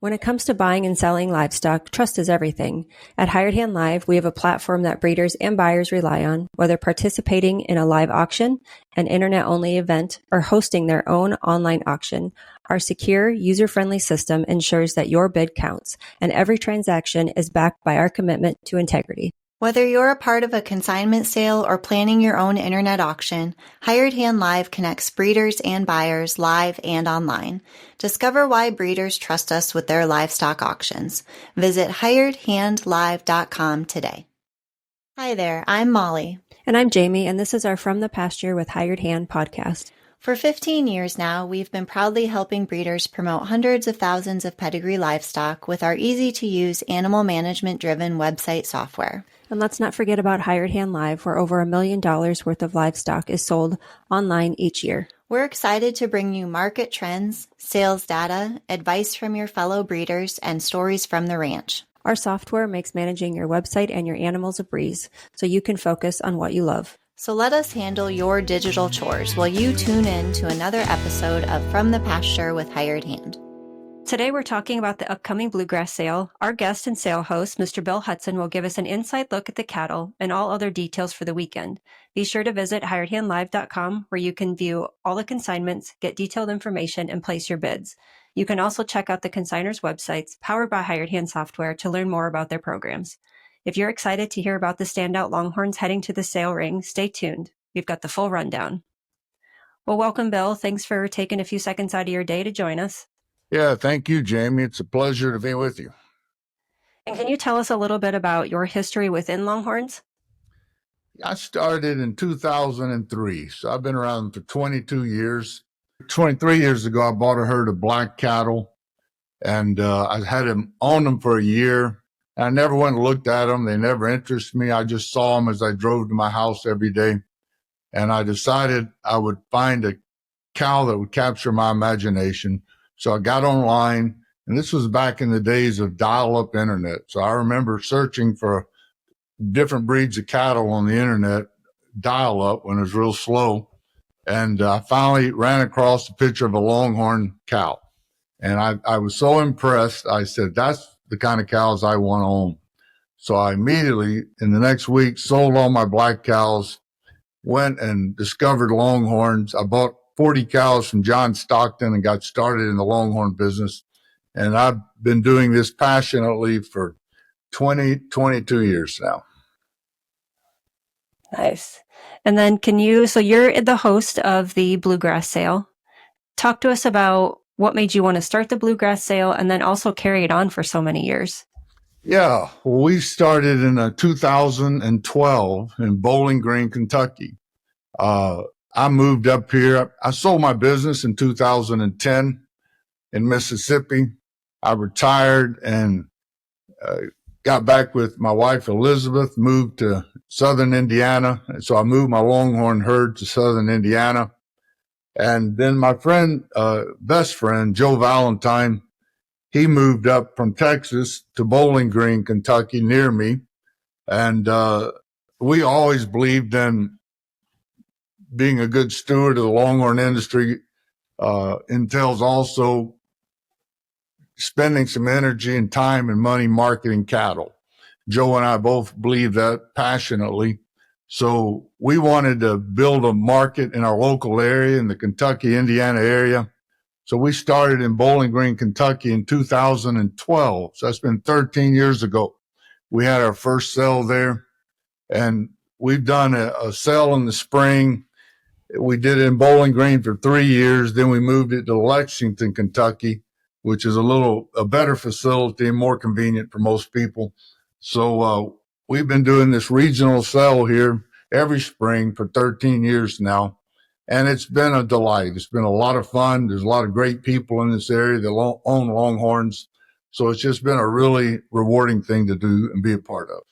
When it comes to buying and selling livestock, trust is everything. At Hired Hand Live, we have a platform that breeders and buyers rely on, whether participating in a live auction, an internet-only event, or hosting their own online auction. Our secure, user-friendly system ensures that your bid counts, and every transaction is backed by our commitment to integrity. Whether you're a part of a consignment sale or planning your own internet auction, Hired Hand Live connects breeders and buyers live and online. Discover why breeders trust us with their livestock auctions. Visit hiredhandlive.com today. Hi there, I'm Molly. And I'm Jaymie, and this is our From the Pasture with Hired Hand podcast. For 15 years now, we've been proudly helping breeders promote hundreds of thousands of pedigree livestock with our easy-to-use animal management-driven website software. And let's not forget about Hired Hand Live, where over $1 million worth of livestock is sold online each year. We're excited to bring you market trends, sales data, advice from your fellow breeders, and stories from the ranch. Our software makes managing your website and your animals a breeze, so you can focus on what you love. So let us handle your digital chores while you tune in to another episode of From the Pasture with Hired Hand. Today we're talking about the upcoming Bluegrass Sale. Our guest and sale host, Mr. Bill Hudson, will give us an inside look at the cattle and all other details for the weekend. Be sure to visit hiredhandlive.com, where you can view all the consignments, get detailed information, and place your bids. You can also check out the consigners' websites, powered by Hired Hand software, to learn more about their programs. If you're excited to hear about the standout Longhorns heading to the sale ring, stay tuned. We've got the full rundown. Well, welcome, Bill. Thanks for taking a few seconds out of your day to join us. Yeah, thank you, Jaymie. It's a pleasure to be with you. And can you tell us a little bit about your history within Longhorns? I started in 2003, so I've been around for 22 years. 23 years ago, I bought a herd of black cattle, and I had them on them for a year. I never went and looked at them. They never interested me. I just saw them as I drove to my house every day. And I decided I would find a cow that would capture my imagination. So I got online, and this was back in the days of dial-up internet. So I remember searching for different breeds of cattle on the internet, dial-up when it was real slow. And I finally ran across a picture of a Longhorn cow. And I was so impressed. I said, that's the kind of cows I want to own. So I immediately, in the next week, sold all my black cows, went and discovered Longhorns. I bought 40 cows from John Stockton and got started in the Longhorn business. And I've been doing this passionately for 22 years now. Nice. And then so you're the host of the Bluegrass Sale. Talk to us about what made you want to start the Bluegrass Sale and then also carry it on for so many years. Yeah, well, we started in 2012 in Bowling Green, Kentucky. I moved up here. I sold my business in 2010 in Mississippi. I retired and got back with my wife, Elizabeth, moved to southern Indiana. So I moved my Longhorn herd to southern Indiana. And then my friend, best friend, Joe Valentine, he moved up from Texas to Bowling Green, Kentucky, near me. And we always believed in being a good steward of the Longhorn industry entails also spending some energy and time and money marketing cattle. Joe and I both believe that passionately. So we wanted to build a market in our local area, in the Kentucky, Indiana area. So we started in Bowling Green, Kentucky in 2012. So that's been 13 years ago. We had our first sale there, and we've done a sale in the spring. We did it in Bowling Green for 3 years. Then we moved it to Lexington, Kentucky, which is a better facility and more convenient for most people. So we've been doing this regional sale here every spring for 13 years now, and it's been a delight. It's been a lot of fun. There's a lot of great people in this area that own Longhorns, so it's just been a really rewarding thing to do and be a part of.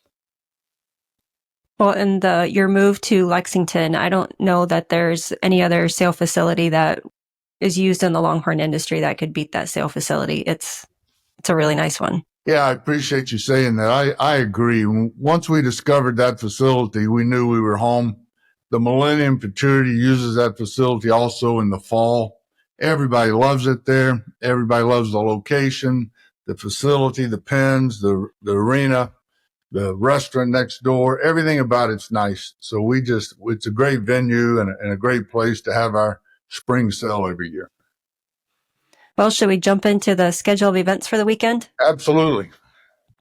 Well, and your move to Lexington, I don't know that there's any other sale facility that is used in the Longhorn industry that could beat that sale facility. It's a really nice one. Yeah, I appreciate you saying that. I agree. Once we discovered that facility, we knew we were home. The Millennium Futurity uses that facility also in the fall. Everybody loves it there. Everybody loves the location. the facility, the pens, the arena, the restaurant next door, everything about it's nice. So it's a great venue and a great place to have our spring sale every year. Well, should we jump into the schedule of events for the weekend? Absolutely.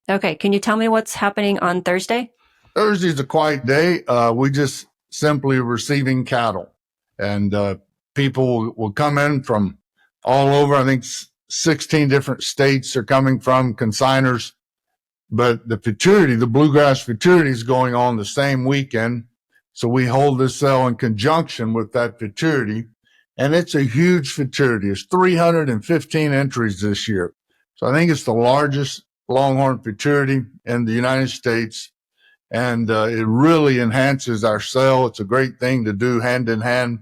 Okay. Can you tell me what's happening on Thursday? Thursday's a quiet day. We just simply receiving cattle, and people will come in from all over. I think 16 different states are coming from consigners. But the futurity, the Bluegrass Futurity, is going on the same weekend. So we hold this sale in conjunction with that futurity. And it's a huge futurity. It's 315 entries this year. So I think it's the largest Longhorn futurity in the United States. And it really enhances our sale. It's a great thing to do hand in hand.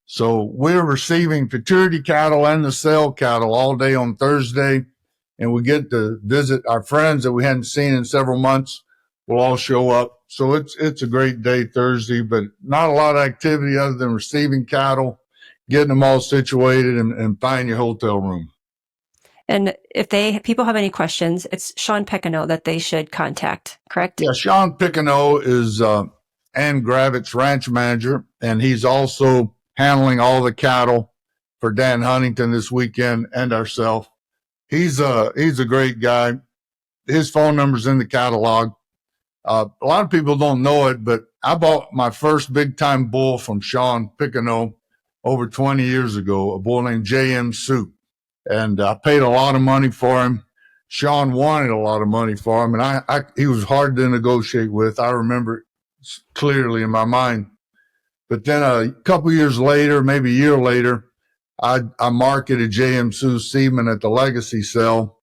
So we're receiving futurity cattle and the sale cattle all day on Thursday. And we get to visit our friends that we hadn't seen in several months. Will all show up. So it's a great day Thursday, but not a lot of activity other than receiving cattle, getting them all situated, and finding your hotel room. And if people have any questions, it's Sean Pecano that they should contact, correct? Yeah, Sean Picano is Ann Gravitt's ranch manager, and he's also handling all the cattle for Dan Huntington this weekend and ourselves. He's a great guy. His phone number's in the catalog. A lot of people don't know it, but I bought my first big time bull from Sean Picano over 20 years ago, a bull named J.M. Soup. And I paid a lot of money for him. Sean wanted a lot of money for him, and he was hard to negotiate with. I remember it clearly in my mind. But then a couple years later, maybe a year later, I marketed J.M. Soup semen at the Legacy sale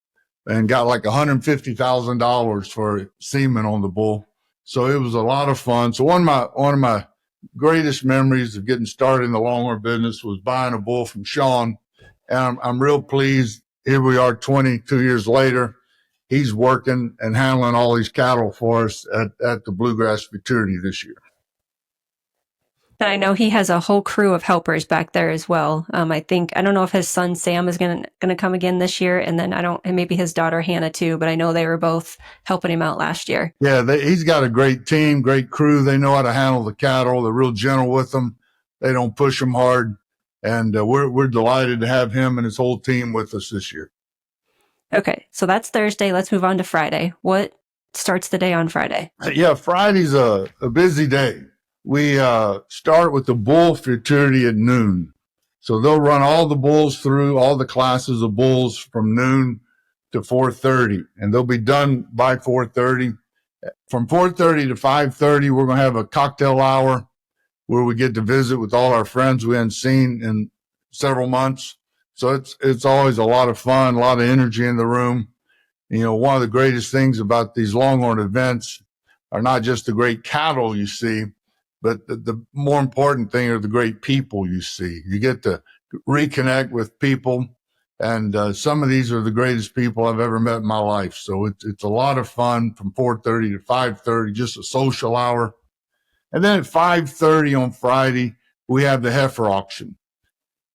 and got like $150,000 for semen on the bull. So it was a lot of fun. So one of my greatest memories of getting started in the Longhorn business was buying a bull from Sean. And I'm real pleased. Here we are 22 years later. He's working and handling all these cattle for us at the Bluegrass Futurity this year. And I know he has a whole crew of helpers back there as well. I don't know if his son Sam is going to come again this year, and then and maybe his daughter Hannah too. But I know they were both helping him out last year. Yeah, he's got a great team, great crew. They know how to handle the cattle. They're real gentle with them. They don't push them hard, and we're delighted to have him and his whole team with us this year. Okay, so that's Thursday. Let's move on to Friday. What starts the day on Friday? Yeah, Friday's a busy day. We start with the bull futurity at noon. So they'll run all the bulls through all the classes of bulls from noon to 4:30, and they'll be done by 4:30. From 4:30 to 5:30, we're going to have a cocktail hour where we get to visit with all our friends we hadn't seen in several months. So it's always a lot of fun, a lot of energy in the room. You know, one of the greatest things about these Longhorn events are not just the great cattle you see, but the more important thing are the great people you see. You get to reconnect with people, and some of these are the greatest people I've ever met in my life. So it's a lot of fun from 4:30 to 5:30, just a social hour. And then at 5:30 on Friday, we have the heifer auction.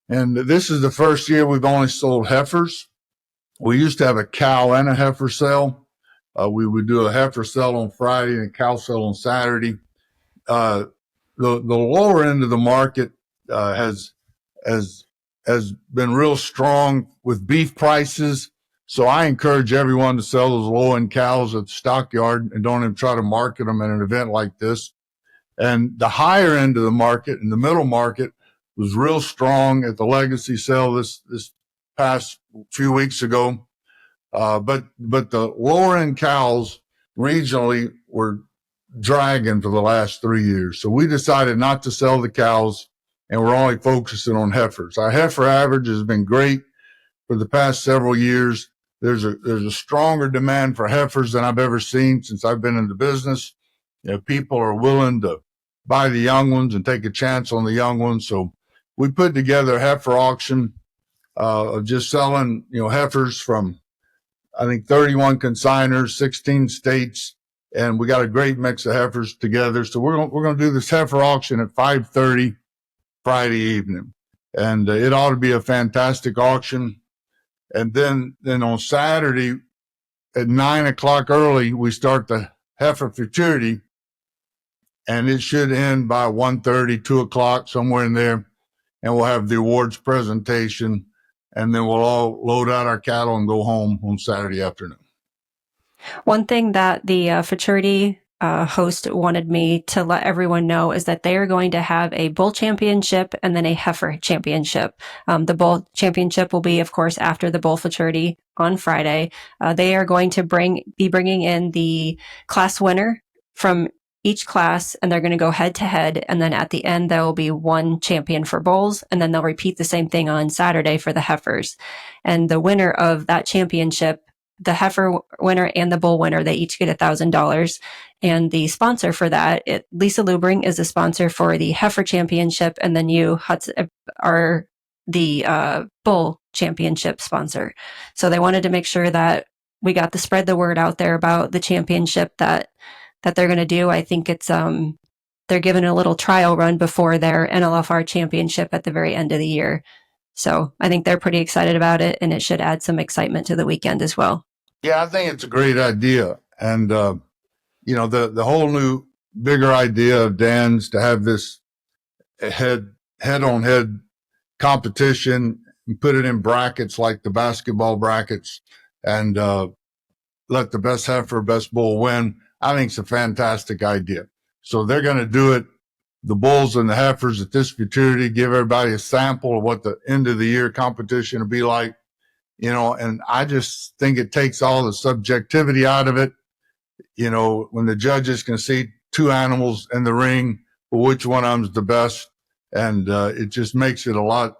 And this is the first year we've only sold heifers. We used to have a cow and a heifer sale. We would do a heifer sale on Friday and a cow sale on Saturday. The lower end of the market has been real strong with beef prices. So I encourage everyone to sell those low end cows at the stockyard and don't even try to market them at an event like this. And the higher end of the market and the middle market was real strong at the Legacy sale this past few weeks ago. But the lower end cows regionally were dragging for the last 3 years. So we decided not to sell the cows, and we're only focusing on heifers. Our heifer average has been great for the past several years. There's a stronger demand for heifers than I've ever seen since I've been in the business. You know, people are willing to buy the young ones and take a chance on the young ones. So we put together a heifer auction of just selling, heifers from, I think, 31 consigners, 16 states. And we got a great mix of heifers together. So we're going to do this heifer auction at 5:30 Friday evening. And it ought to be a fantastic auction. And then on Saturday at 9 o'clock early, we start the heifer-futurity, and it should end by 1:30, 2 o'clock, somewhere in there. And we'll have the awards presentation, and then we'll all load out our cattle and go home on Saturday afternoon. One thing that the futurity host wanted me to let everyone know is that they are going to have a bull championship and then a heifer championship. The bull championship will be, of course, after the bull futurity on Friday. They are going to be bringing in the class winner from each class, and they're going to go head to head. And then at the end, there will be one champion for bulls, and then they'll repeat the same thing on Saturday for the heifers. And the winner of that championship, the heifer winner and the bull winner, they each get $1,000. And the sponsor for that, Lisa Lubring, is the sponsor for the heifer championship, and then you, Hudson, are the bull championship sponsor. So they wanted to make sure that we got spread the word out there about the championship that they're going to do. I think it's they're giving a little trial run before their NLFR championship at the very end of the year. So I think they're pretty excited about it, and it should add some excitement to the weekend as well. Yeah, I think it's a great idea. And, the whole new, bigger idea of Dan's to have this head-on-head competition and put it in brackets like the basketball brackets and let the best heifer, best bull win. I think it's a fantastic idea. So they're going to do it, the bulls and the heifers at this futurity, give everybody a sample of what the end of the year competition will be like. And I just think it takes all the subjectivity out of it. When the judges can see two animals in the ring, well, which one of them's the best. And it just makes it a lot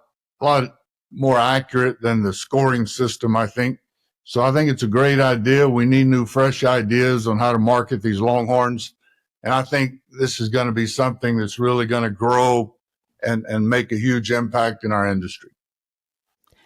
more accurate than the scoring system, I think. So I think it's a great idea. We need new, fresh ideas on how to market these Longhorns. And I think this is going to be something that's really going to grow and make a huge impact in our industry.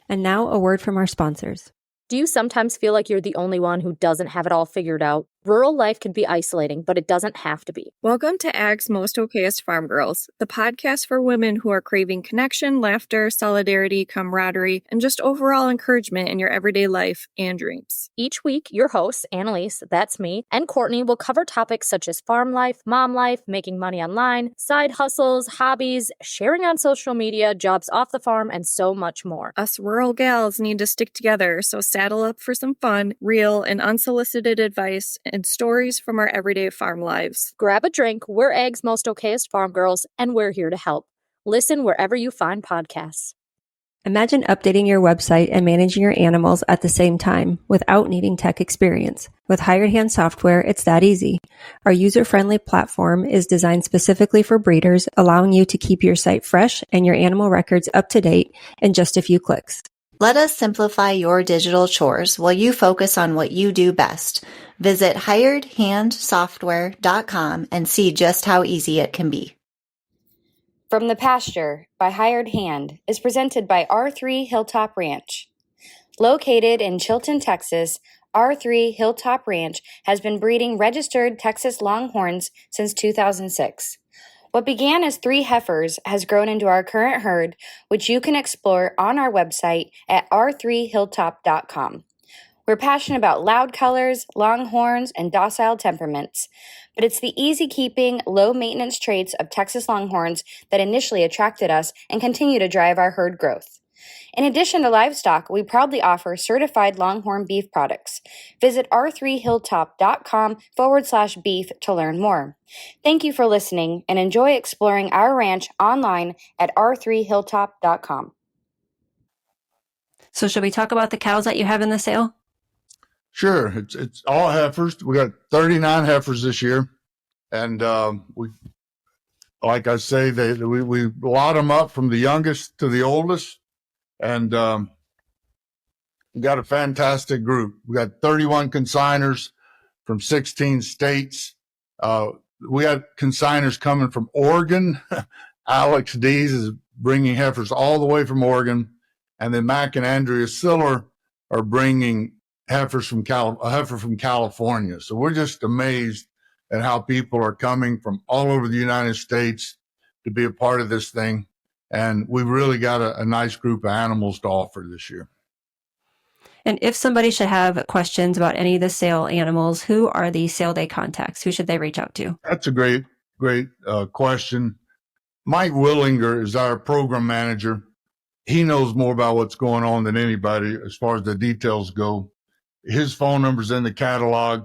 And now a word from our sponsors. Do you sometimes feel like you're the only one who doesn't have it all figured out? Rural life can be isolating, but it doesn't have to be. Welcome to Ag's Most Okayest Farm Girls, the podcast for women who are craving connection, laughter, solidarity, camaraderie, and just overall encouragement in your everyday life and dreams. Each week, your hosts, Annalise, that's me, and Courtney will cover topics such as farm life, mom life, making money online, side hustles, hobbies, sharing on social media, jobs off the farm, and so much more. Us rural gals need to stick together, so saddle up for some fun, real, and unsolicited advice and stories from our everyday farm lives. Grab a drink, we're Ag's Most Okayest Farm Girls, and we're here to help. Listen wherever you find podcasts. Imagine updating your website and managing your animals at the same time without needing tech experience. With Hired Hand software, it's that easy. Our user-friendly platform is designed specifically for breeders, allowing you to keep your site fresh and your animal records up to date in just a few clicks. Let us simplify your digital chores while you focus on what you do best. Visit hiredhandsoftware.com and see just how easy it can be. From the Pasture by Hired Hand is presented by R3 Hilltop Ranch. Located in Chilton, Texas, R3 Hilltop Ranch has been breeding registered Texas Longhorns since 2006. What began as 3 heifers has grown into our current herd, which you can explore on our website at r3hilltop.com. We're passionate about loud colors, Longhorns, and docile temperaments, but it's the easy-keeping, low-maintenance traits of Texas Longhorns that initially attracted us and continue to drive our herd growth. In addition to livestock, we proudly offer certified Longhorn beef products. Visit r3hilltop.com/beef to learn more. Thank you for listening and enjoy exploring our ranch online at r3hilltop.com. So should we talk about the cows that you have in the sale? Sure. It's all heifers. We got 39 heifers this year. And we, like I say, we lot them up from the youngest to the oldest. And we got a fantastic group. We got 31 consigners from 16 states. We got consigners coming from Oregon. Alex Dees is bringing heifers all the way from Oregon. And then Mac and Andrea Siller are bringing a heifer from California. So we're just amazed at how people are coming from all over the United States to be a part of this thing. And we've really got a nice group of animals to offer this year. And if somebody should have questions about any of the sale animals, who are the sale day contacts? Who should they reach out to? That's a great question. Mike Willinger is our program manager. He knows more about what's going on than anybody as far as the details go. His phone number's in the catalog.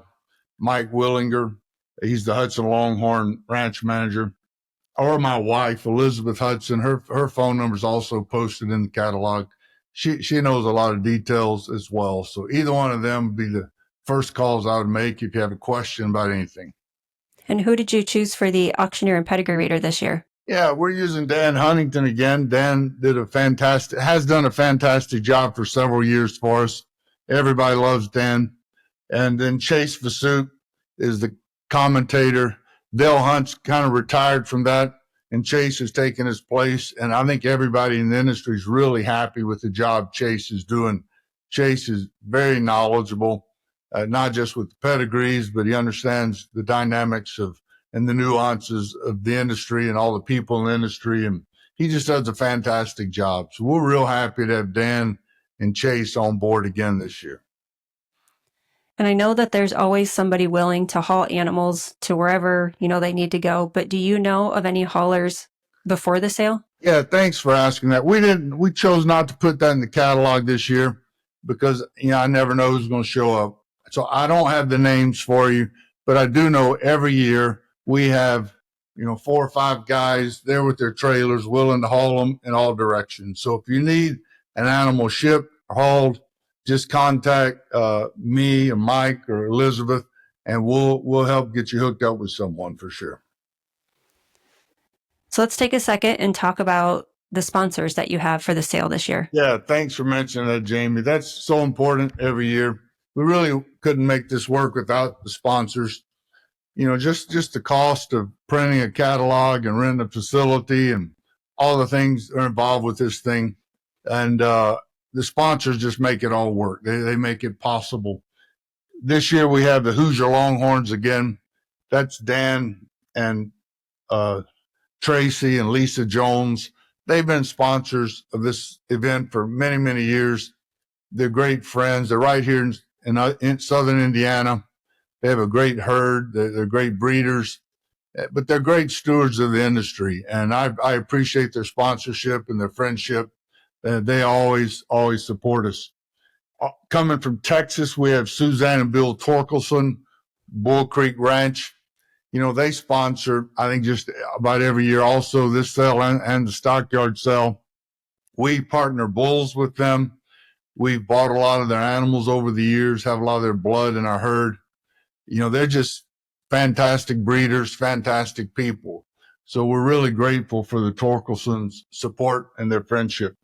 Mike Willinger, he's the Hudson Longhorn ranch manager. Or my wife, Elizabeth Hudson, her phone number's also posted in the catalog. She knows a lot of details as well. So either one of them would be the first calls I would make if you have a question about anything. And who did you choose for the auctioneer and pedigree reader this year? Yeah, we're using Dan Huntington again. Dan has done a fantastic job for several years for us. Everybody loves Dan. And then Chase Vasuk is the commentator. Dale Hunt's kind of retired from that, and Chase has taken his place. And I think everybody in the industry is really happy with the job Chase is doing. Chase is very knowledgeable, not just with the pedigrees, but he understands the dynamics of and the nuances of the industry and all the people in the industry. And he just does a fantastic job. So we're real happy to have Dan and Chase on board again this year. And I know that there's always somebody willing to haul animals to wherever, they need to go. But do you know of any haulers before the sale? Yeah, thanks for asking that. We chose not to put that in the catalog this year because, I never know who's going to show up. So I don't have the names for you, but I do know every year we have, 4 or 5 guys there with their trailers willing to haul them in all directions. So if you need an animal shipped or hauled, just contact me or Mike or Elizabeth, and we'll help get you hooked up with someone for sure. So let's take a second and talk about the sponsors that you have for the sale this year. Yeah, thanks for mentioning that, Jaymie. That's so important every year. We really couldn't make this work without the sponsors. Just the cost of printing a catalog and renting a facility and all the things that are involved with this thing. And the sponsors just make it all work. They make it possible. This year we have the Hoosier Longhorns again. That's Dan and Tracy and Lisa Jones. They've been sponsors of this event for many, many years. They're great friends. They're right here in southern Indiana. They have a great herd. They're great breeders, but they're great stewards of the industry. And I appreciate their sponsorship and their friendship. They always support us. Coming from Texas, we have Suzanne and Bill Torkelson, Bull Creek Ranch. They sponsor, I think, just about every year, also this sale and the stockyard sale. We partner bulls with them. We've bought a lot of their animals over the years, have a lot of their blood in our herd. They're just fantastic breeders, fantastic people. So we're really grateful for the Torkelsons' support and their friendship.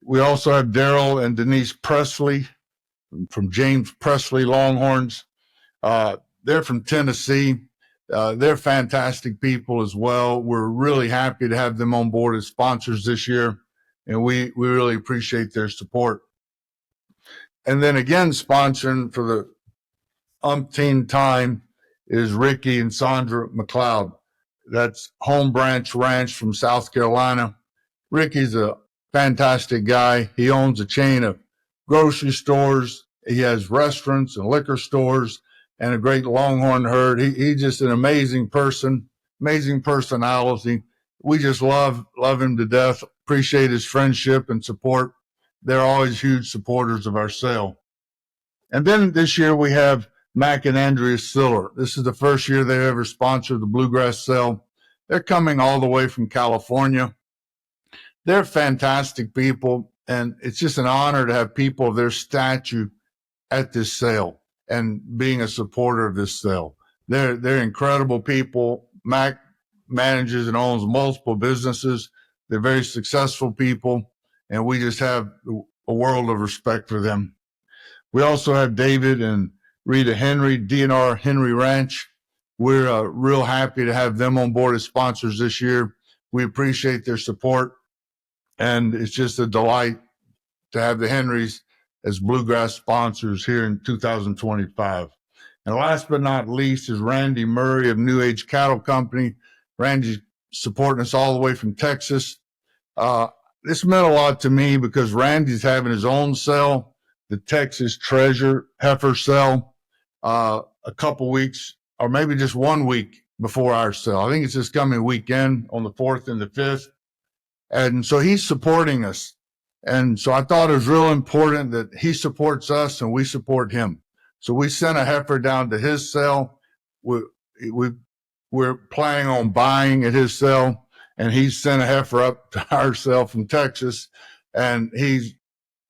We also have Daryl and Denise Presley from James Presley Longhorns. They're from Tennessee. They're fantastic people as well. We're really happy to have them on board as sponsors this year, and we really appreciate their support. And then again, sponsoring for the umpteenth time is Ricky and Sandra McLeod. That's Home Branch Ranch from South Carolina. Ricky's a fantastic guy. He owns a chain of grocery stores. He has restaurants and liquor stores and a great Longhorn herd. He's just an amazing person, amazing personality. We just love him to death, appreciate his friendship and support. They're always huge supporters of our sale. And then this year we have Mac and Andrea Siller. This is the first year they ever sponsored the Bluegrass Sale. They're coming all the way from California. They're fantastic people, and it's just an honor to have people of their stature at this sale and being a supporter of this sale. They're incredible people. Mac manages and owns multiple businesses. They're very successful people, and we just have a world of respect for them. We also have David and Rita Henry, DNR Henry Ranch. We're real happy to have them on board as sponsors this year. We appreciate their support, and it's just a delight to have the Henrys as Bluegrass sponsors here in 2025. And last but not least is Randy Murray of New Age Cattle Company. Randy's supporting us all the way from Texas. This meant a lot to me because Randy's having his own sale the Texas Treasure heifer sale a couple weeks, or maybe just 1 week before our sale. I think it's this coming weekend on the 4th and the 5th. And so he's supporting us. And so I thought it was real important that he supports us and we support him. So we sent a heifer down to his sale. We're planning on buying at his sale, and he sent a heifer up to our sale from Texas, and he's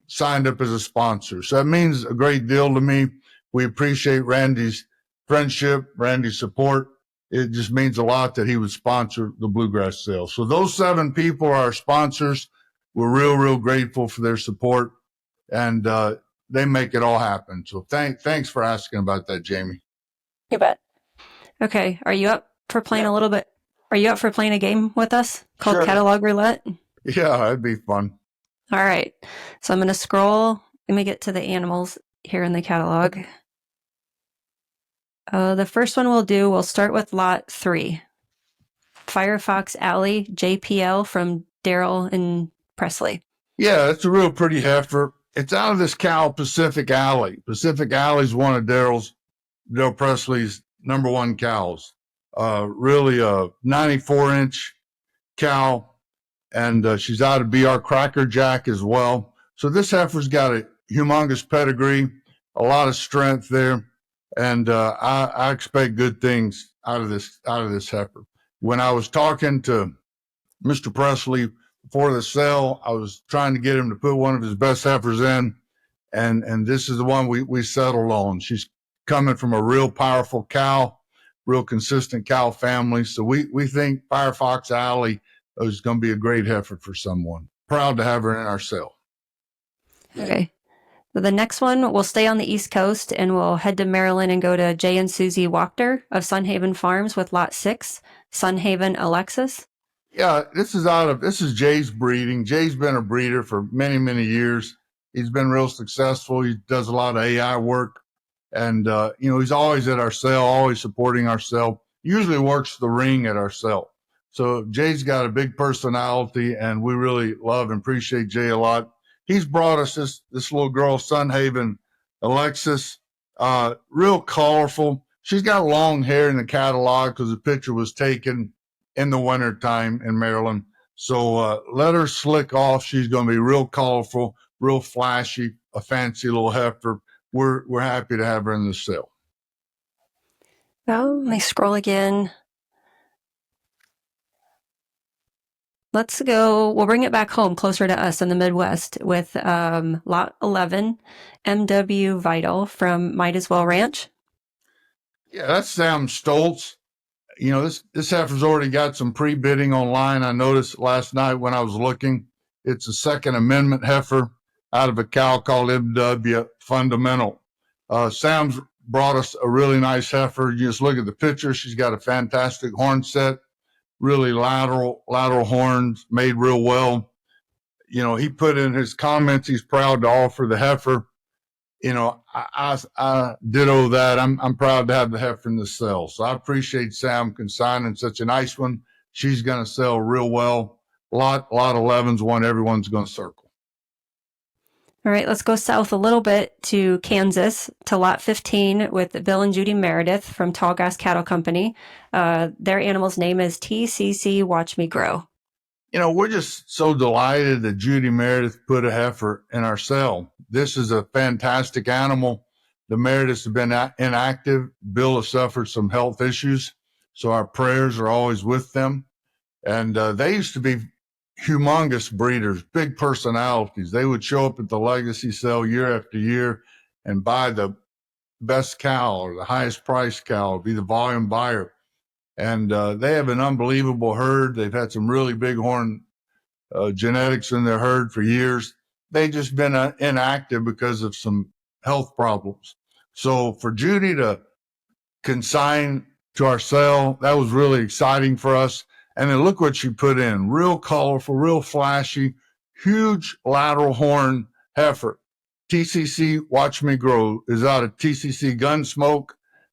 signed up as a sponsor. So that means a great deal to me. We appreciate Randy's friendship, Randy's support. It just means a lot that he would sponsor the Bluegrass Sale. So those 7 people are our sponsors. We're real grateful for their support, and they make it all happen. So thanks for asking about that, Jaymie. You bet. Okay. Are you up for playing a little bit? Are you up for playing a game with us called Catalog Roulette? Yeah, that'd be fun. All right. So I'm going to scroll. Let me get to the animals here in the catalog. The first one we'll start with lot 3. Firefox Alley JPL from Daryl and Presley. Yeah, it's a real pretty heifer. It's out of this cow, Pacific Alley. Pacific Alley is one of Daryl Presley's number 1 cows. Really a 94-inch cow, and she's out of BR Cracker Jack as well. So this heifer's got a humongous pedigree, a lot of strength there, and I expect good things out of this heifer. When I was talking to Mr. Presley before the sale, I was trying to get him to put one of his best heifers in, and this is the one we settled on. She's coming from a real powerful cow, real consistent cow family. So we think Firefox Alley is going to be a great heifer for someone. Proud to have her in our sale. Okay. So the next one, we'll stay on the East Coast and we'll head to Maryland and go to Jay and Susie Wachter of Sunhaven Farms with lot 6, Sunhaven Alexis. Yeah, this is Jay's breeding. Jay's been a breeder for many years. He's been real successful. He does a lot of AI work. And, he's always at our sale, always supporting our sale. Usually works the ring at our sale. So Jay's got a big personality, and we really love and appreciate Jay a lot. He's brought us this little girl, Sunhaven Alexis, real colorful. She's got long hair in the catalog because the picture was taken in the wintertime in Maryland. So let her slick off. She's going to be real colorful, real flashy, a fancy little heifer. We're happy to have her in the sale. Well, let me scroll again. Let's go. We'll bring it back home closer to us in the Midwest with lot 11, MW Vital from Might As Well Ranch. Yeah, that's Sam Stoltz. This heifer's already got some pre-bidding online. I noticed last night when I was looking. It's a Second Amendment heifer out of a cow called MW Fundamental. Sam's brought us a really nice heifer. You just look at the picture. She's got a fantastic horn set, really lateral horns made real well. He put in his comments, he's proud to offer the heifer. I ditto that. I'm proud to have the heifer in the sale. So I appreciate Sam consigning such a nice one. She's going to sell real well. Lot 11's one everyone's going to circle. All right, let's go south a little bit to Kansas, to lot 15 with Bill and Judy Meredith from Tallgrass Cattle Company. Their animal's name is TCC Watch Me Grow. We're just so delighted that Judy Meredith put a heifer in our sale. This is a fantastic animal. The Merediths have been inactive. Bill has suffered some health issues, so our prayers are always with them. And they used to be humongous breeders, big personalities. They would show up at the legacy sale year after year and buy the best cow or the highest priced cow, be the volume buyer. And they have an unbelievable herd. They've had some really big horn genetics in their herd for years. They've just been inactive because of some health problems. So for Judy to consign to our sale, that was really exciting for us. And then look what she put in. Real colorful, real flashy, huge lateral horn heifer. TCC Watch Me Grow is out of TCC Gunsmoke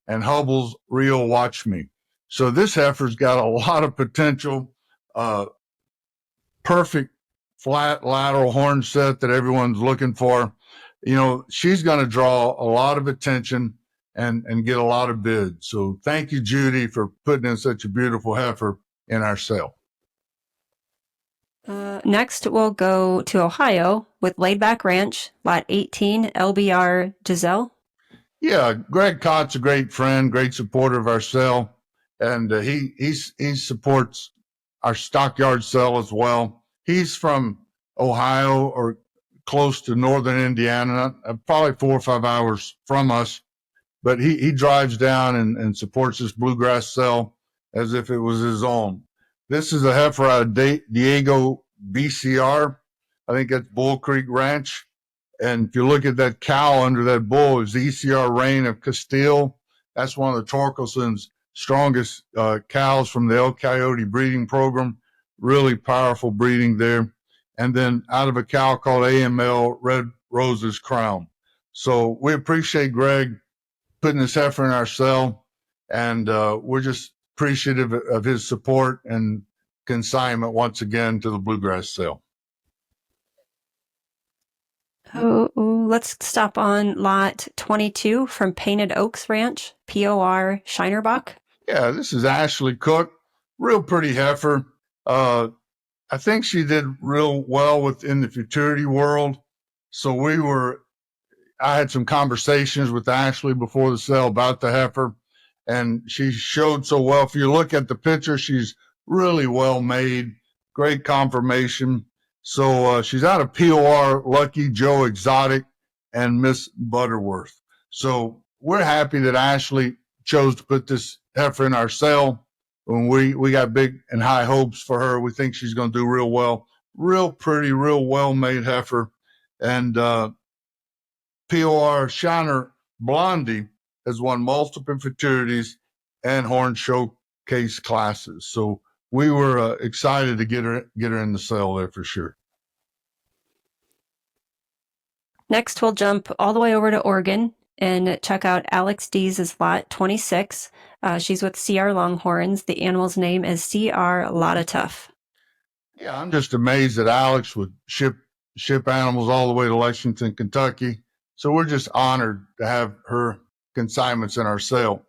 and Hubble's Real Watch Me. So this heifer's got a lot of potential. Perfect flat lateral horn set that everyone's looking for. she's going to draw a lot of attention and get a lot of bids. So thank you, Judy, for putting in such a beautiful heifer in our sale. Next, we'll go to Ohio with Laidback Ranch, Lot 18, LBR Giselle. Yeah, Greg Cott's a great friend, great supporter of our sale, and he supports our stockyard sale as well. He's from Ohio or close to northern Indiana, probably 4 or 5 hours from us, but he drives down and supports this bluegrass sale as if it was his own. This is a heifer out of Diego, BCR. I think that's Bull Creek Ranch. And if you look at that cow under that bull, it's the ECR Reign of Castile. That's one of the Torkelson's strongest cows from the El Coyote breeding program. Really powerful breeding there. And then out of a cow called AML, Red Rose's Crown. So we appreciate Greg putting this heifer in our sale, and we're just appreciative of his support and consignment once again to the bluegrass sale. Let's stop on lot 22 from Painted Oaks Ranch, POR Shinerbach. Yeah, this is Ashley Cook. Real pretty heifer. I think she did real well within the futurity world. So I had some conversations with Ashley before the sale about the heifer, and she showed so well. If you look at the picture, she's really well made, great conformation. So she's out of POR Lucky Joe Exotic and Miss Butterworth. So we're happy that Ashley chose to put this heifer in our sale. When we got big and high hopes for her. We think she's going to do real well. Real pretty, real well-made heifer. And POR Shiner Blondie has won multiple futurities and horn showcase classes. So we were excited to get her in the sale there for sure. Next, we'll jump all the way over to Oregon and check out Alex Dees' lot 26. She's with CR Longhorns. The animal's name is CR Lotta Tough. Yeah, I'm just amazed that Alex would ship animals all the way to Lexington, Kentucky. So we're just honored to have her consignments in our sale.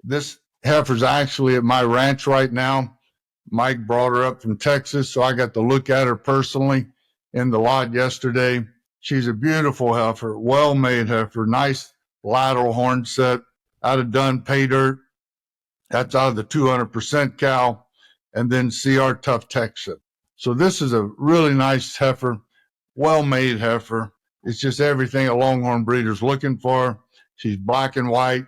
This heifer's actually at my ranch right now. Mike brought her up from Texas, so I got to look at her personally in the lot yesterday. She's a beautiful heifer, well-made heifer, nice lateral horn set out of Dunn Pay Dirt. That's out of the 200% cow, and then CR Tough Texas. So this is a really nice heifer, well-made heifer. It's just everything a Longhorn breeder's looking for. She's black and white.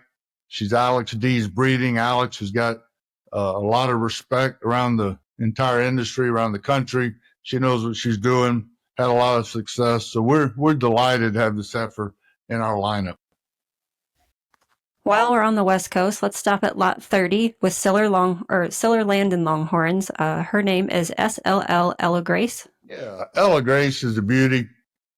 She's Alex D's breeding. Alex has got a lot of respect around the entire industry, around the country. She knows what she's doing, had a lot of success. So we're delighted to have this heifer in our lineup. While we're on the West Coast, let's stop at lot 30 with Siller Land and Longhorns. Her name is SLL Ella Grace. Yeah, Ella Grace is a beauty.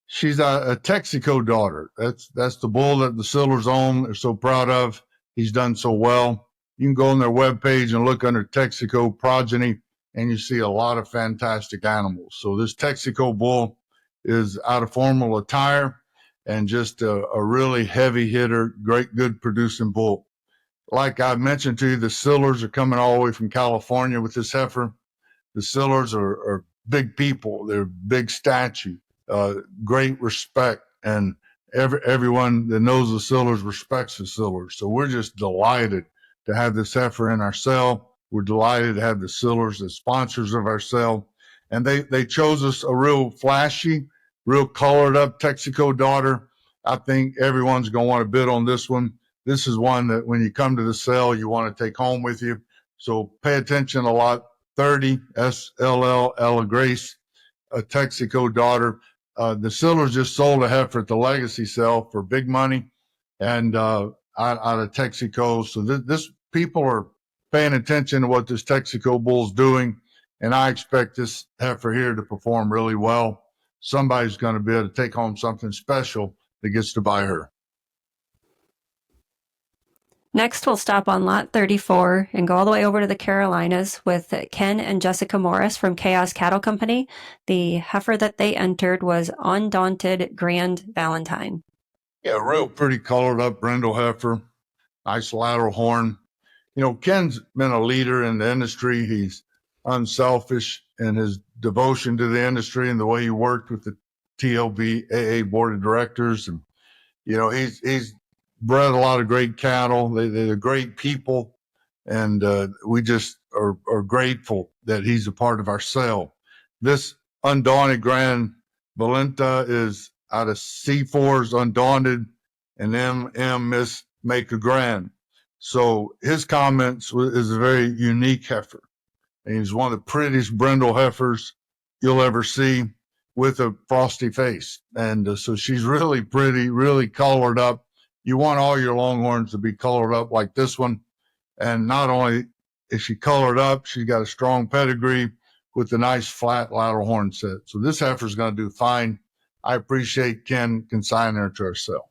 She's a Texaco daughter. That's the bull that the Sillers own. They're so proud of. He's done so well. You can go on their webpage and look under Texaco progeny, and you see a lot of fantastic animals. So this Texaco bull is out of formal attire and just a really heavy hitter, good producing bull. Like I mentioned to you, the Sillers are coming all the way from California with this heifer. The Sillers are big people. They're big stature, great respect, and everyone that knows the Sillers respects the Sillers. So we're just delighted to have this heifer in our sale. We're delighted to have the Sillers as sponsors of our sale. And they chose us a real flashy, real colored up Texaco daughter. I think everyone's going to want to bid on this one. This is one that when you come to the sale, you want to take home with you. So pay attention to lot 30, SLL Ella Grace, a Texaco daughter. The Sillers just sold a heifer at the legacy sale for big money and out of Texaco. So this people are paying attention to what this Texaco bull's doing, and I expect this heifer here to perform really well. Somebody's going to be able to take home something special that gets to buy her. Next, we'll stop on lot 34 and go all the way over to the Carolinas with Ken and Jessica Morris from Chaos Cattle Company. The heifer that they entered was Undaunted Grand Valentine. Yeah, real pretty colored up brindle heifer, nice lateral horn. Ken's been a leader in the industry. He's unselfish in his devotion to the industry and the way he worked with the TLB board of directors. And, he's bred a lot of great cattle. They're great people. And we just are grateful that he's a part of our sale. This Undaunted Grand Valenta is out of C4's Undaunted and Miss Make a Grand. So his comments is a very unique heifer. And he's one of the prettiest brindle heifers you'll ever see with a frosty face. And so she's really pretty, really colored up. You want all your Longhorns to be colored up like this one. And not only is she colored up, she's got a strong pedigree with a nice flat lateral horn set. So this heifer is going to do fine. I appreciate Ken consigning her to our sale.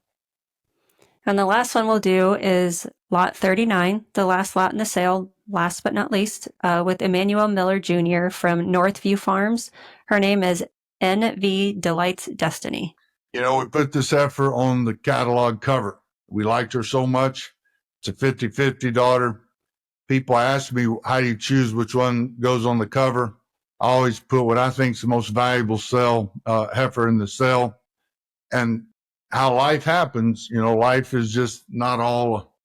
And the last one we'll do is lot 39, the last lot in the sale, last but not least, with Emmanuel Miller Jr. from Northview Farms. Her name is NV Delight's Destiny. We put this heifer on the catalog cover. We liked her so much. It's a 50-50 daughter. People ask me, how do you choose which one goes on the cover? I always put what I think is the most valuable heifer in the sale. And how life happens, life is just not all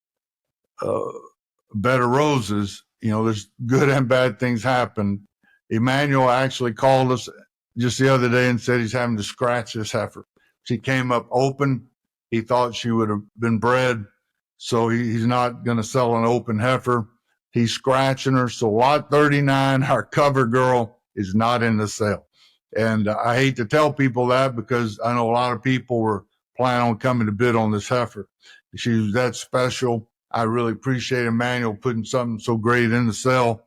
bed of roses. There's good and bad things happen. Emmanuel actually called us just the other day and said he's having to scratch this heifer. She came up open. He thought she would have been bred, so he's not going to sell an open heifer. He's scratching her. So lot 39, our cover girl, is not in the sale. And I hate to tell people that because I know a lot of people were planning on coming to bid on this heifer. She was that special. I really appreciate Emmanuel putting something so great in the sale.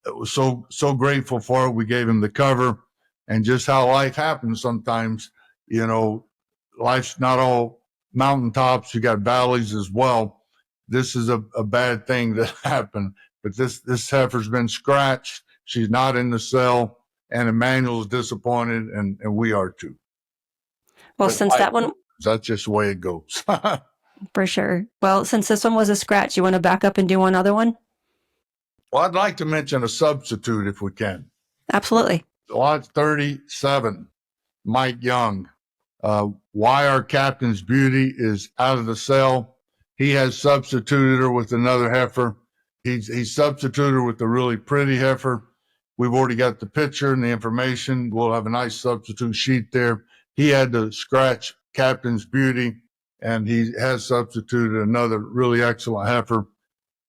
It was so grateful for it. We gave him the cover, and just how life happens sometimes. Life's not all mountaintops. You got valleys as well. This is a bad thing that happened, but this heifer's been scratched. She's not in the sale, and Emmanuel's disappointed, and we are too. Well, since that one, that's just the way it goes. for sure. Well, since this one was a scratch, you want to back up and do one other one? Well, I'd like to mention a substitute if we can. Absolutely. Lot 37, Mike Young. Why our Captain's Beauty is out of the sale. He has substituted her with another heifer. He's substituted her with a really pretty heifer. We've already got the picture and the information. We'll have a nice substitute sheet there. He had to scratch Captain's Beauty, and he has substituted another really excellent heifer.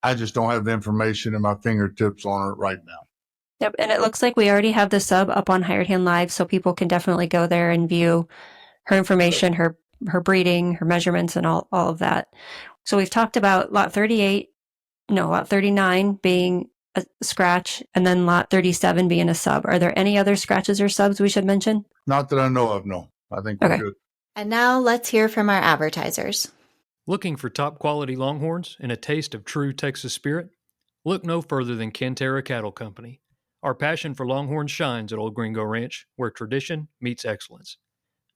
I just don't have the information in my fingertips on it right now. Yep, and it looks like we already have the sub up on Hired Hand Live, so people can definitely go there and view her information, her breeding, her measurements, and all of that. So we've talked about lot 39 being a scratch, and then lot 37 being a sub. Are there any other scratches or subs we should mention? Not that I know of, no. I think we're good. And now let's hear from our advertisers. Looking for top quality Longhorns and a taste of true Texas spirit? Look no further than Cantera Cattle Company. Our passion for Longhorns shines at Old Gringo Ranch, where tradition meets excellence.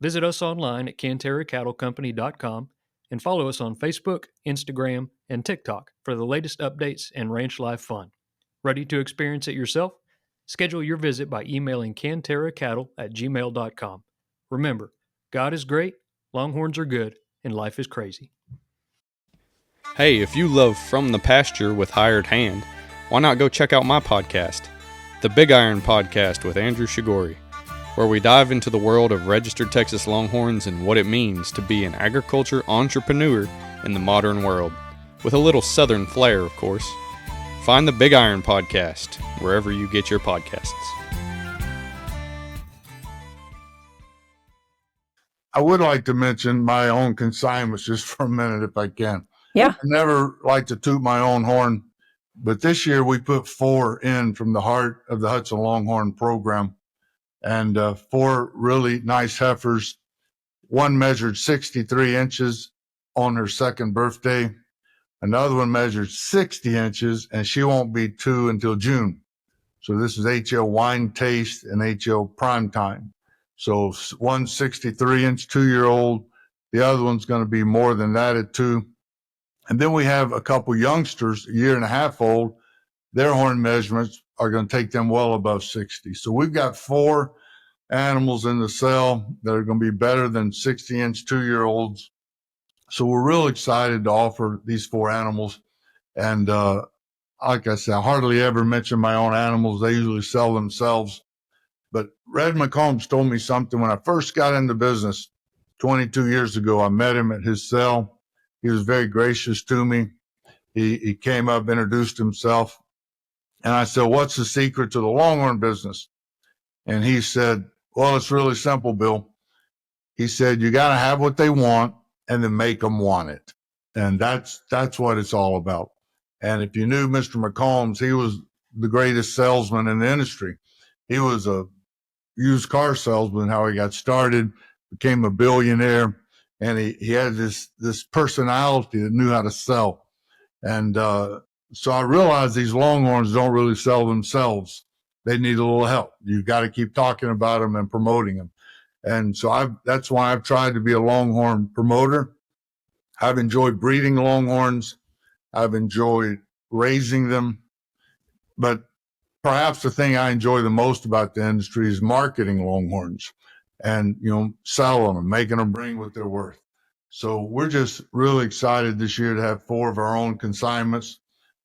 Visit us online at CanteraCattleCompany.com and follow us on Facebook, Instagram, and TikTok for the latest updates and ranch life fun. Ready to experience it yourself? Schedule your visit by emailing canteracattle@gmail.com. Remember, God is great, Longhorns are good, and life is crazy. Hey, if you love From the Pasture with Hired Hand, why not go check out my podcast, The Big Iron Podcast with Andrew Shigori, where we dive into the world of registered Texas Longhorns and what it means to be an agriculture entrepreneur in the modern world, with a little southern flair, of course. Find The Big Iron Podcast wherever you get your podcasts. I would like to mention my own consignments just for a minute if I can. Yeah. I never like to toot my own horn, but this year we put 4 in from the heart of the Hudson Longhorn program, and 4 really nice heifers. One measured 63 inches on her second birthday. Another one measures 60 inches, and she won't be 2 until June. So this is HO Wine Taste and HO Prime Time. So one's 63-inch, 2-year-old. The other one's going to be more than that at 2. And then we have a couple youngsters, a year and a half old. Their horn measurements are going to take them well above 60. So we've got 4 animals in the sale that are going to be better than 60-inch, 2-year-olds. So we're real excited to offer these 4 animals. And like I said, I hardly ever mention my own animals. They usually sell themselves. But Red McCombs told me something when I first got into business 22 years ago. I met him at his sale. He was very gracious to me. He came up, introduced himself. And I said, what's the secret to the Longhorn business? And he said, well, it's really simple, Bill. He said, you got to have what they want and then make them want it. And that's what it's all about. And if you knew Mr. McCombs, he was the greatest salesman in the industry. He was a used car salesman, how he got started, became a billionaire, and he had this personality that knew how to sell. And so I realized these Longhorns don't really sell themselves. They need a little help. You've got to keep talking about them and promoting them. And so that's why I've tried to be a Longhorn promoter. I've enjoyed breeding Longhorns. I've enjoyed raising them. But perhaps the thing I enjoy the most about the industry is marketing Longhorns and, selling them, making them bring what they're worth. So we're just really excited this year to have 4 of our own consignments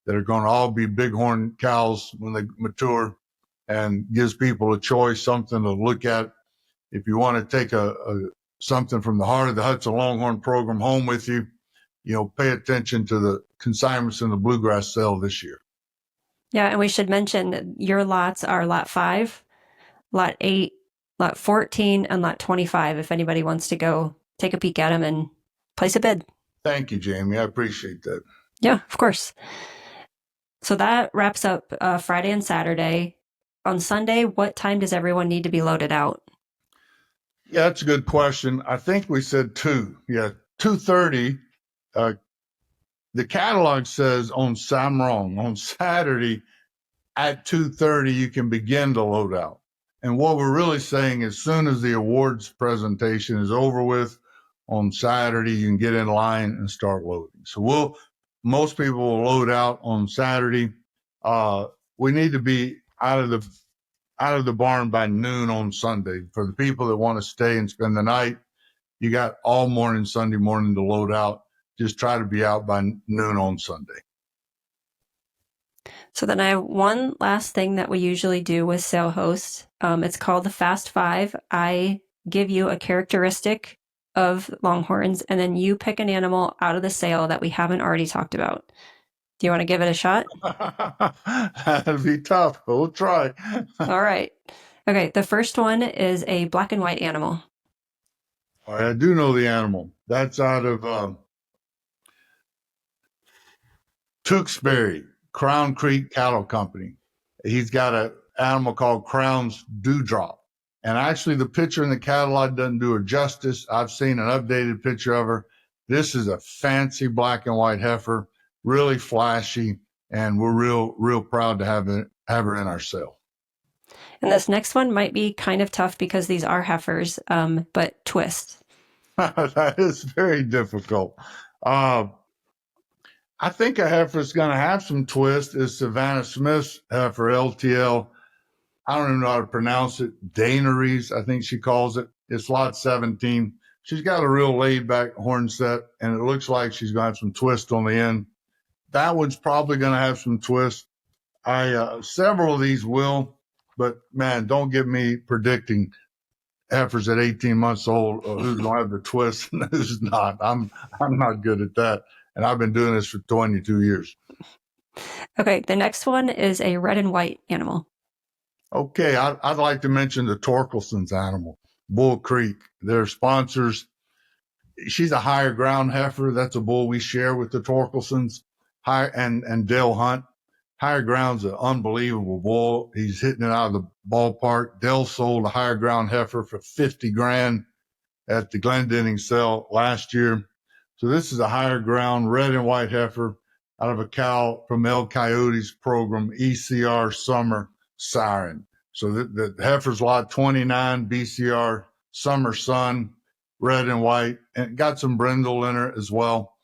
that are going to all be bighorn cows when they mature, and gives people a choice, something to look at. If you want to take something from the heart of the Hudson Longhorn program home with you, pay attention to the consignments in the Bluegrass Sale this year. Yeah, and we should mention that your lots are lot 5, lot 8, lot 14, and lot 25, if anybody wants to go take a peek at them and place a bid. Thank you, Jaymie. I appreciate that. Yeah, of course. So that wraps up Friday and Saturday. On Sunday, what time does everyone need to be loaded out? Yeah, that's a good question. I think we said 2. Yeah, 2:30. The catalog says I'm wrong. On Saturday at 2:30, you can begin to load out. And what we're really saying, as soon as the awards presentation is over with on Saturday, you can get in line and start loading. So most people will load out on Saturday. We need to be out of the barn by noon on Sunday. For the people that want to stay and spend the night, you got all morning Sunday morning to load out. Just try to be out by noon on Sunday. So then I have one last thing that we usually do with sale hosts. It's called the Fast 5. I give you a characteristic of Longhorns, and then you pick an animal out of the sale that we haven't already talked about. Do you want to give it a shot? That'd be tough, but we'll try. All right. Okay, the first one is a black and white animal. All right, I do know the animal. That's out of Tewksbury, Crown Creek Cattle Company. He's got an animal called Crown's Dewdrop. And actually, the picture in the catalog doesn't do her justice. I've seen an updated picture of her. This is a fancy black and white heifer, really flashy, and we're real proud to have her in our sale. And this next one might be kind of tough because these are heifers, but twist. That is very difficult. I think a heifer is going to have some twist. Is Savannah Smith's heifer, LTL. I don't even know how to pronounce it. Daneries, I think she calls it. It's lot 17. She's got a real laid-back horn set, and it looks like she's going to have some twist on the end. That one's probably going to have some twist. Several of these will, but man, don't get me predicting heifers at 18 months old who's going to have the twist and who's not. I'm not good at that, and I've been doing this for 22 years. Okay, the next one is a red and white animal. Okay, I'd like to mention the Torkelson's animal, Bull Creek. They're sponsors. She's a higher ground heifer. That's a bull we share with the Torkelsons. And Dale Hunt. Higher ground's an unbelievable bull. He's hitting it out of the ballpark. Dale sold a higher ground heifer for $50,000 at the Glendenning sale last year. So this is a higher ground red and white heifer. out of a cow from El Coyote's program, ECR Summer Siren. So the heifer's lot 29, BCR Summer Sun, red and white, and got some brindle in her as well.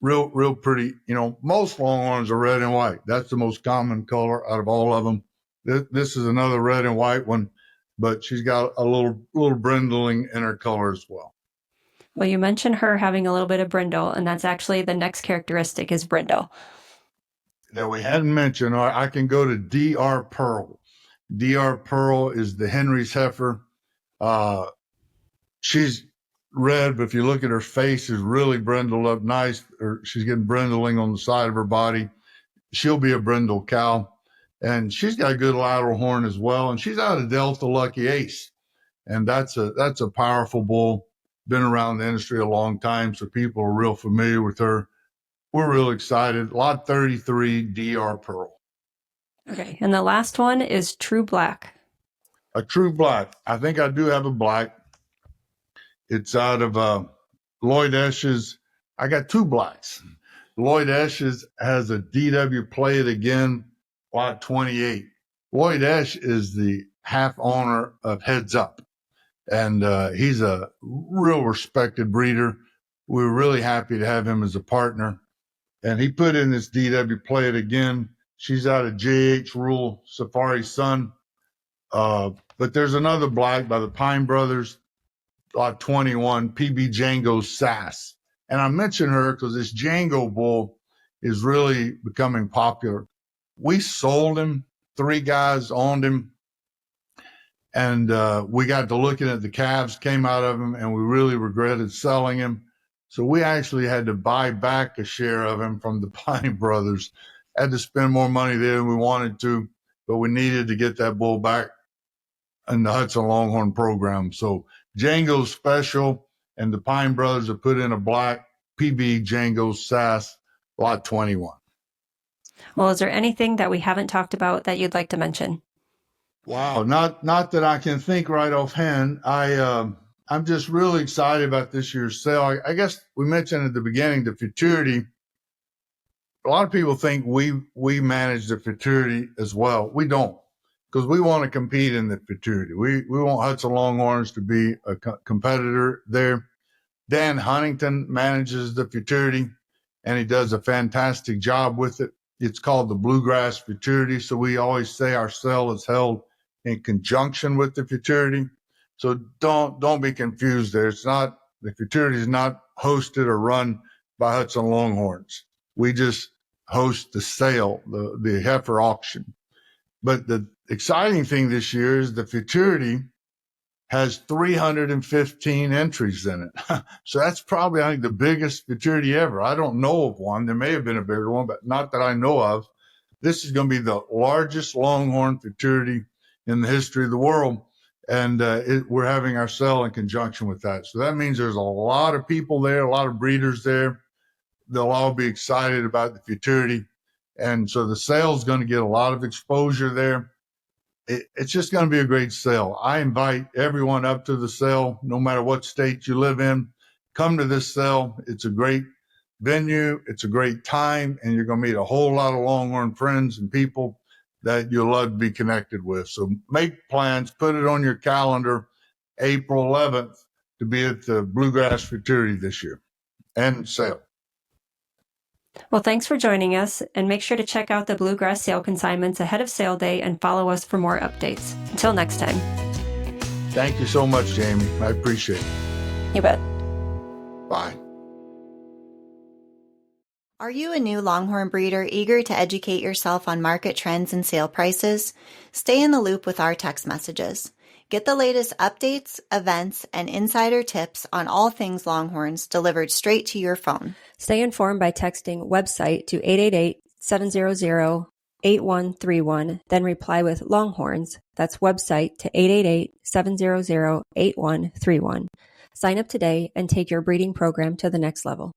Real pretty. Most Longhorns are red and white. That's the most common color out of all of them. This is another red and white one, but she's got a little brindling in her color as well. Well, you mentioned her having a little bit of brindle, and that's actually the next characteristic is brindle. That we hadn't mentioned, or I can go to DR Pearl. DR Pearl is the Henry's heifer. She's red, but if you look at her face, is really brindled up nice, or she's getting brindling on the side of her body. She'll be a brindle cow, and she's got a good lateral horn as well, and she's out of Delta Lucky Ace, and that's a powerful bull. Been around the industry a long time, so people are real familiar with her. We're real excited. Lot 33, DR Pearl. Okay, and the last one is True Black. A True Black. I think I do have a black. It's out of Lloyd Esch's. I got two blacks. Lloyd Esch's has a DW Play It Again, lot 28. Lloyd Esch is the half owner of Heads Up, and he's a real respected breeder. We were really happy to have him as a partner. And he put in this DW Play It Again. She's out of JH Rule Safari Sun. But there's another black by the Pine Brothers, lot 21, PB Django Sass. And I mention her because this Django bull is really becoming popular. We sold him. 3 guys owned him. And we got to looking at the calves came out of him, and we really regretted selling him. So we actually had to buy back a share of him from the Pine Brothers. Had to spend more money there than we wanted to, but we needed to get that bull back in the Hudson Longhorn program. So Django's special, and the Pine Brothers have put in a black PB Django Sass, lot 21. Well, is there anything that we haven't talked about that you'd like to mention? Wow, not that I can think right offhand. I'm just really excited about this year's sale. I guess we mentioned at the beginning the futurity. A lot of people think we manage the futurity as well. We don't, because we want to compete in the futurity. We want Hudson Longhorns to be a competitor there. Dan Huntington manages the futurity, and he does a fantastic job with it. It's called the Bluegrass Futurity, so we always say our sale is held in conjunction with the futurity. So don't be confused there. It's not, the futurity is not hosted or run by Hudson Longhorns. We just host the sale, the heifer auction. But the exciting thing this year is the futurity has 315 entries in it. So that's probably, I think, the biggest futurity ever. I don't know of one. There may have been a bigger one, but not that I know of. This is going to be the largest Longhorn futurity in the history of the world. And we're having our sale in conjunction with that. So that means there's a lot of people there, a lot of breeders there. They'll all be excited about the futurity. And so the sale is going to get a lot of exposure there. It's just going to be a great sale. I invite everyone up to the sale, no matter what state you live in. Come to this sale. It's a great venue. It's a great time. And you're going to meet a whole lot of Longhorn friends and people that you'll love to be connected with. So make plans, put it on your calendar, April 11th, to be at the Bluegrass Futurity this year and sale. Well, thanks for joining us, and make sure to check out the Bluegrass Sale consignments ahead of sale day and follow us for more updates. Until next time. Thank you so much, Jaymie. I appreciate it. You bet. Bye. Are you a new Longhorn breeder eager to educate yourself on market trends and sale prices? Stay in the loop with our text messages. Get the latest updates, events, and insider tips on all things Longhorns delivered straight to your phone. Stay informed by texting website to 888-700-8131, then reply with Longhorns. That's website to 888-700-8131. Sign up today and take your breeding program to the next level.